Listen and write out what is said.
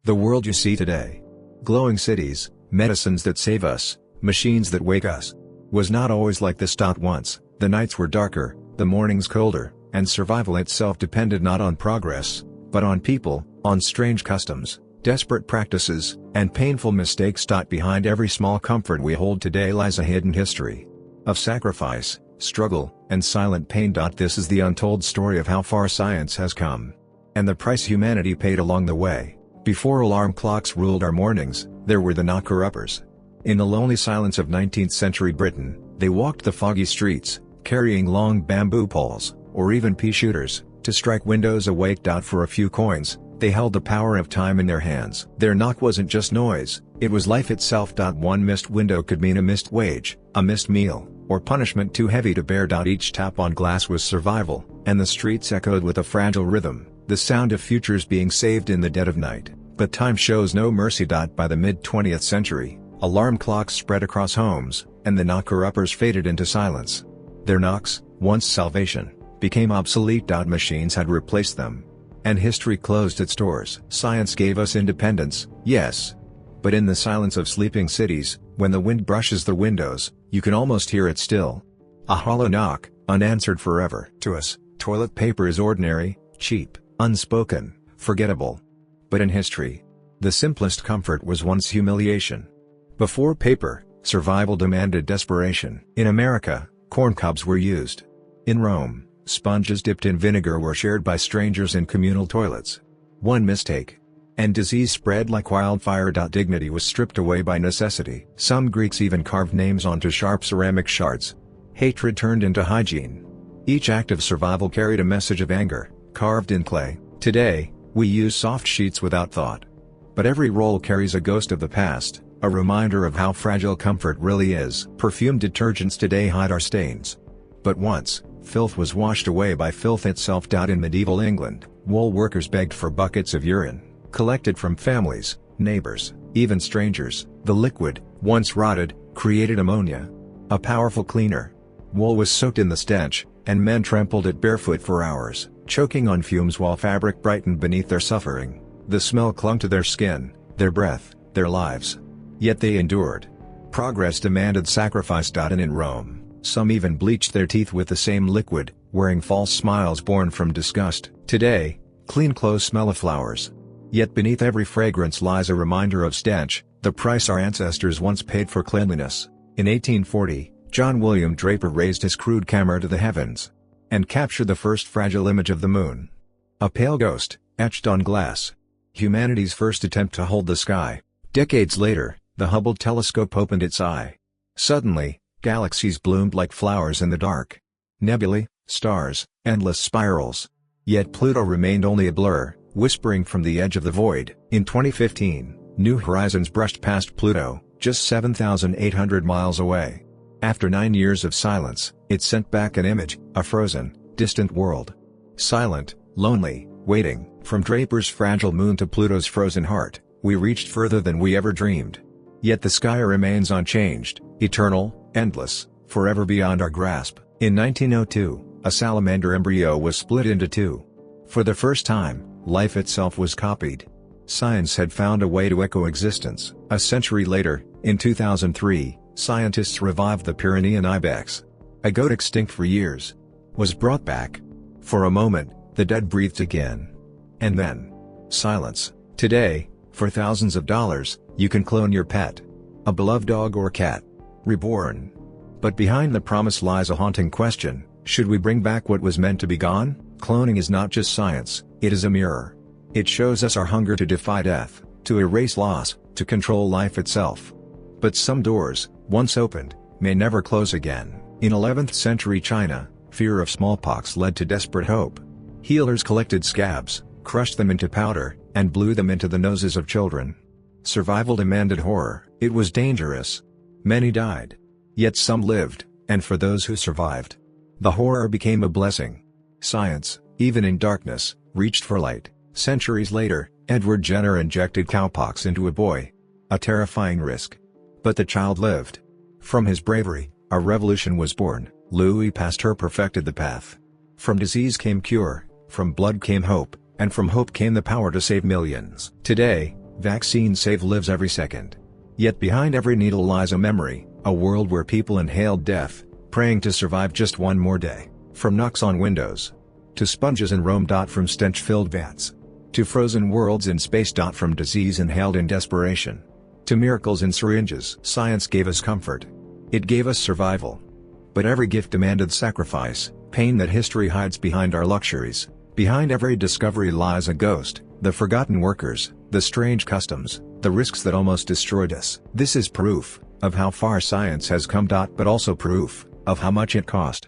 The world you see today, glowing cities, medicines that save us, machines that wake us, was not always like this. Once, the nights were darker, the mornings colder, and survival itself depended not on progress, but on people, on strange customs, desperate practices, and painful mistakes. Behind every small comfort we hold today lies a hidden history of sacrifice, struggle, and silent pain. This is the untold story of how far science has come, and the price humanity paid along the way. Before alarm clocks ruled our mornings, there were the knocker-uppers. In the lonely silence of 19th century Britain, they walked the foggy streets, carrying long bamboo poles, or even pea shooters, to strike windows awake. For a few coins, they held the power of time in their hands. Their knock wasn't just noise, it was life itself. One missed window could mean a missed wage, a missed meal, or punishment too heavy to bear. Each tap on glass was survival, and the streets echoed with a fragile rhythm, the sound of futures being saved in the dead of night. But time shows no mercy. By the mid-20th century, alarm clocks spread across homes, and the knocker-uppers faded into silence. Their knocks, once salvation, became obsolete. Machines had replaced them, and history closed its doors. Science gave us independence, yes. But in the silence of sleeping cities, when the wind brushes the windows, you can almost hear it still. A hollow knock, unanswered forever. To us, toilet paper is ordinary, cheap, unspoken, forgettable. But in history, the simplest comfort was once humiliation. Before paper, survival demanded desperation. In America, corncobs were used. In Rome, sponges dipped in vinegar were shared by strangers in communal toilets. One mistake, and disease spread like wildfire. Dignity was stripped away by necessity. Some Greeks even carved names onto sharp ceramic shards. Hatred turned into hygiene. Each act of survival carried a message of anger, carved in clay. Today, we use soft sheets without thought. But every roll carries a ghost of the past, a reminder of how fragile comfort really is. Perfumed detergents today hide our stains. But once, filth was washed away by filth itself. In medieval England, wool workers begged for buckets of urine, collected from families, neighbors, even strangers. The liquid, once rotted, created ammonia, a powerful cleaner. Wool was soaked in the stench, and men trampled it barefoot for hours, choking on fumes while fabric brightened beneath their suffering. The smell clung to their skin, their breath, their lives. Yet they endured. Progress demanded sacrifice. And in Rome, some even bleached their teeth with the same liquid, wearing false smiles born from disgust. Today, clean clothes smell of flowers. Yet beneath every fragrance lies a reminder of stench, the price our ancestors once paid for cleanliness. In 1840, John William Draper raised his crude camera to the heavens, and captured the first fragile image of the moon. A pale ghost, etched on glass. Humanity's first attempt to hold the sky. Decades later, the Hubble telescope opened its eye. Suddenly, galaxies bloomed like flowers in the dark. Nebulae, stars, endless spirals. Yet Pluto remained only a blur, whispering from the edge of the void. In 2015, New Horizons brushed past Pluto, just 7,800 miles away. After 9 years of silence, it sent back an image, a frozen, distant world. Silent, lonely, waiting. From Draper's fragile moon to Pluto's frozen heart, we reached further than we ever dreamed. Yet the sky remains unchanged, eternal, endless, forever beyond our grasp. In 1902, a salamander embryo was split into two. For the first time, life itself was copied. Science had found a way to echo existence. A century later, in 2003, scientists revived the Pyrenean ibex. A goat extinct for years was brought back. For a moment, the dead breathed again. And then, silence. Today, for thousands of dollars, you can clone your pet. A beloved dog or cat. Reborn. But behind the promise lies a haunting question: should we bring back what was meant to be gone? Cloning is not just science, it is a mirror. It shows us our hunger to defy death, to erase loss, to control life itself. But some doors, once opened, may never close again. In 11th century China, fear of smallpox led to desperate hope. Healers collected scabs, crushed them into powder, and blew them into the noses of children. Survival demanded horror. It was dangerous. Many died. Yet some lived, and for those who survived, the horror became a blessing. Science, even in darkness, reached for light. Centuries later, Edward Jenner injected cowpox into a boy. A terrifying risk. But the child lived. From his bravery, a revolution was born. Louis Pasteur perfected the path. From disease came cure, from blood came hope, and from hope came the power to save millions. Today, Vaccines save lives every second. Yet behind every needle lies a memory, a world where people inhaled death, praying to survive just one more day. From knocks on windows, to sponges in Rome. From stench-filled vats, to frozen worlds in space. From disease inhaled in desperation, to miracles in syringes. Science gave us comfort. It gave us survival. But every gift demanded sacrifice, pain that history hides behind our luxuries. Behind every discovery lies a ghost, the forgotten workers, the strange customs, the risks that almost destroyed us. This is proof of how far science has come. But also proof of how much it cost.